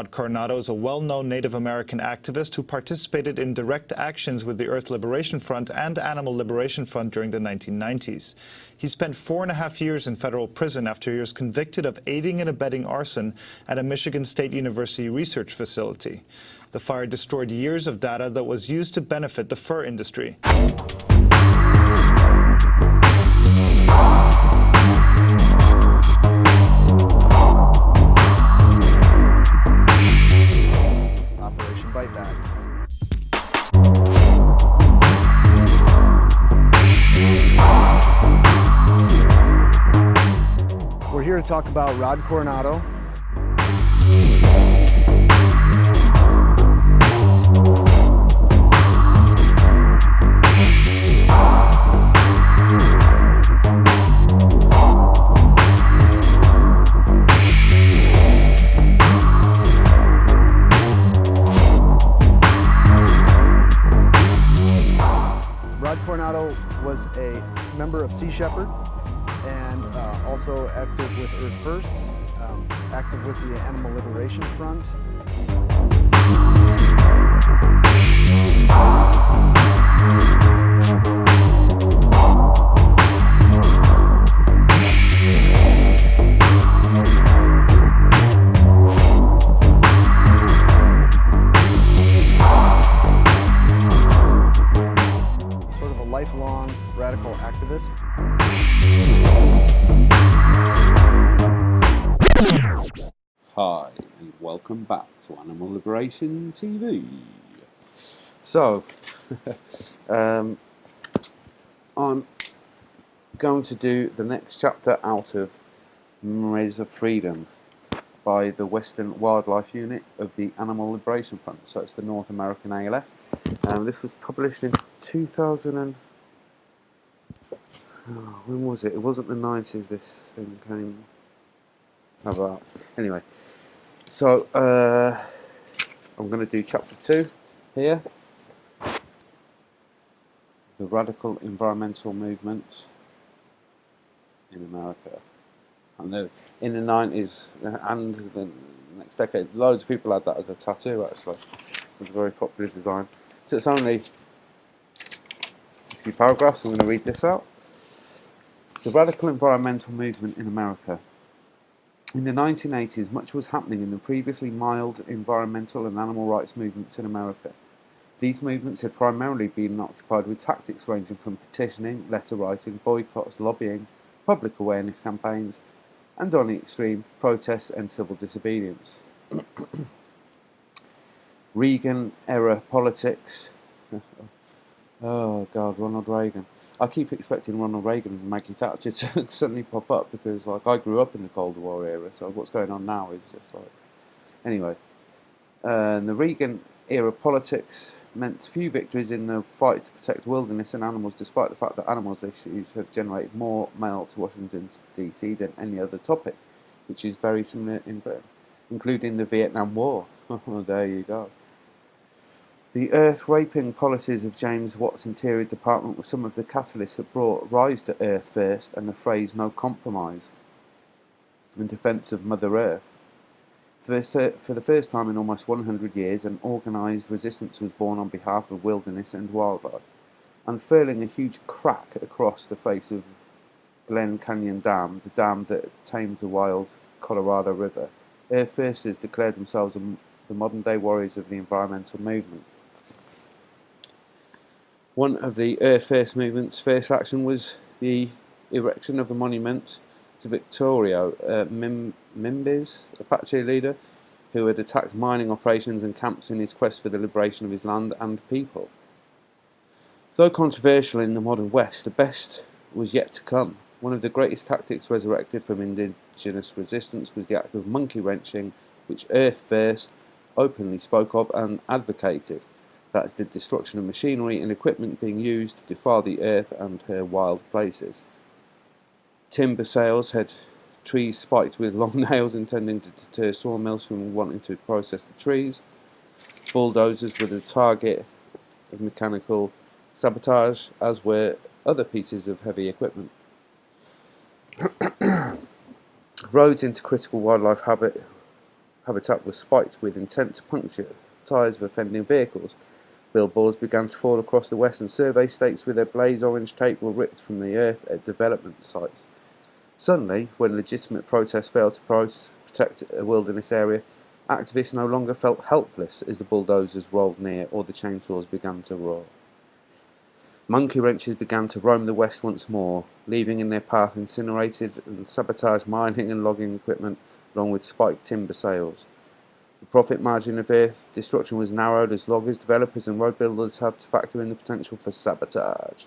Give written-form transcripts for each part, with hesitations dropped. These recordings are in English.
Rod Coronado is a well-known Native American activist who participated in direct actions with the Earth Liberation Front and Animal Liberation Front during the 1990s. He spent 4.5 years in federal prison after he was convicted of aiding and abetting arson at a Michigan State University research facility. The fire destroyed years of data that was used to benefit the fur industry. We're here to talk about Rod Coronado. Rod Coronado was a member of Sea Shepherd and also active with Earth First, active with the Animal Liberation Front. Sort of a lifelong radical activist. Hi, and welcome back to Animal Liberation TV. So, I'm going to do the next chapter out of Memories of Freedom by the Western Wildlife Unit of the Animal Liberation Front. So it's the North American ALF. This was published in 2000 and... when was it? It wasn't the 90s this thing came... How about... Anyway, so I'm going to do chapter 2 here. The radical environmental movement in America. And in the 90s and the next decade, loads of people had that as a tattoo actually. It was a very popular design. So it's only a few paragraphs, I'm going to read this out. The radical environmental movement in America. In the 1980s, much was happening in the previously mild environmental and animal rights movements in America. These movements had primarily been occupied with tactics ranging from petitioning, letter writing, boycotts, lobbying, public awareness campaigns, and on the extreme, protests and civil disobedience. Reagan-era politics. Oh God, Ronald Reagan. I keep expecting Ronald Reagan and Maggie Thatcher to suddenly pop up because, like, I grew up in the Cold War era, so what's going on now is just like... Anyway, the Reagan-era politics meant few victories in the fight to protect wilderness and animals, despite the fact that animals issues have generated more mail to Washington DC than any other topic, which is very similar in Britain, including the Vietnam War. There you go. The earth-raping policies of James Watt's Interior Department were some of the catalysts that brought rise to Earth First and the phrase "no compromise" in defence of Mother Earth. For the first time in almost 100 years, an organised resistance was born on behalf of wilderness and wildlife, unfurling a huge crack across the face of Glen Canyon Dam, the dam that tamed the wild Colorado River. Earth Firsters declared themselves the modern-day warriors of the environmental movement. One of the Earth First movement's first action was the erection of a monument to Victorio Mimbes, Apache leader, who had attacked mining operations and camps in his quest for the liberation of his land and people. Though controversial in the modern West, the best was yet to come. One of the greatest tactics resurrected from indigenous resistance was the act of monkey wrenching, which Earth First openly spoke of and advocated. That is the destruction of machinery and equipment being used to defile the earth and her wild places. Timber sales had trees spiked with long nails intending to deter sawmills from wanting to process the trees. Bulldozers were the target of mechanical sabotage, as were other pieces of heavy equipment. Roads into critical wildlife habitat habitat was spiked with intent to puncture tyres of offending vehicles. Billboards began to fall across the western survey stakes with their blaze orange tape were ripped from the earth at development sites. Suddenly, when legitimate protests failed to protect a wilderness area, activists no longer felt helpless as the bulldozers rolled near or the chainsaws began to roar. Monkey wrenches began to roam the west once more, leaving in their path incinerated and sabotaged mining and logging equipment along with spiked timber sales. The profit margin of earth destruction was narrowed as loggers, developers and road builders had to factor in the potential for sabotage.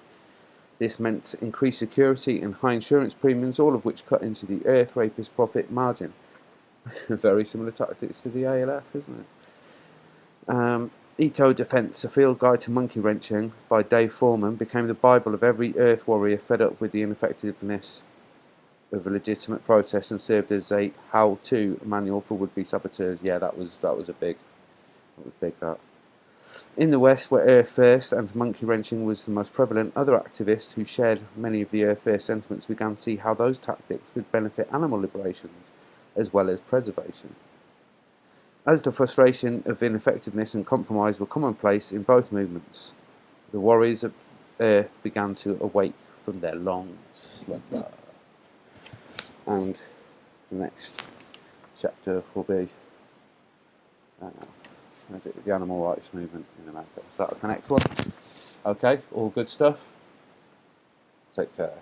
This meant increased security and high insurance premiums, all of which cut into the earth rapist profit margin. Very similar tactics to the ALF, isn't it? Eco Defense, a field guide to monkey wrenching by Dave Foreman, became the Bible of every earth warrior fed up with the ineffectiveness of a legitimate protest and served as a how-to manual for would-be saboteurs. Yeah, that was big. That. In the West, where Earth First and monkey wrenching was the most prevalent, other activists who shared many of the Earth First sentiments began to see how those tactics could benefit animal liberations as well as preservation. As the frustration of ineffectiveness and compromise were commonplace in both movements, the warriors of Earth began to awake from their long slumber. And the next chapter will be the animal rights movement in America. So that's the next one. Okay, all good stuff. Take care.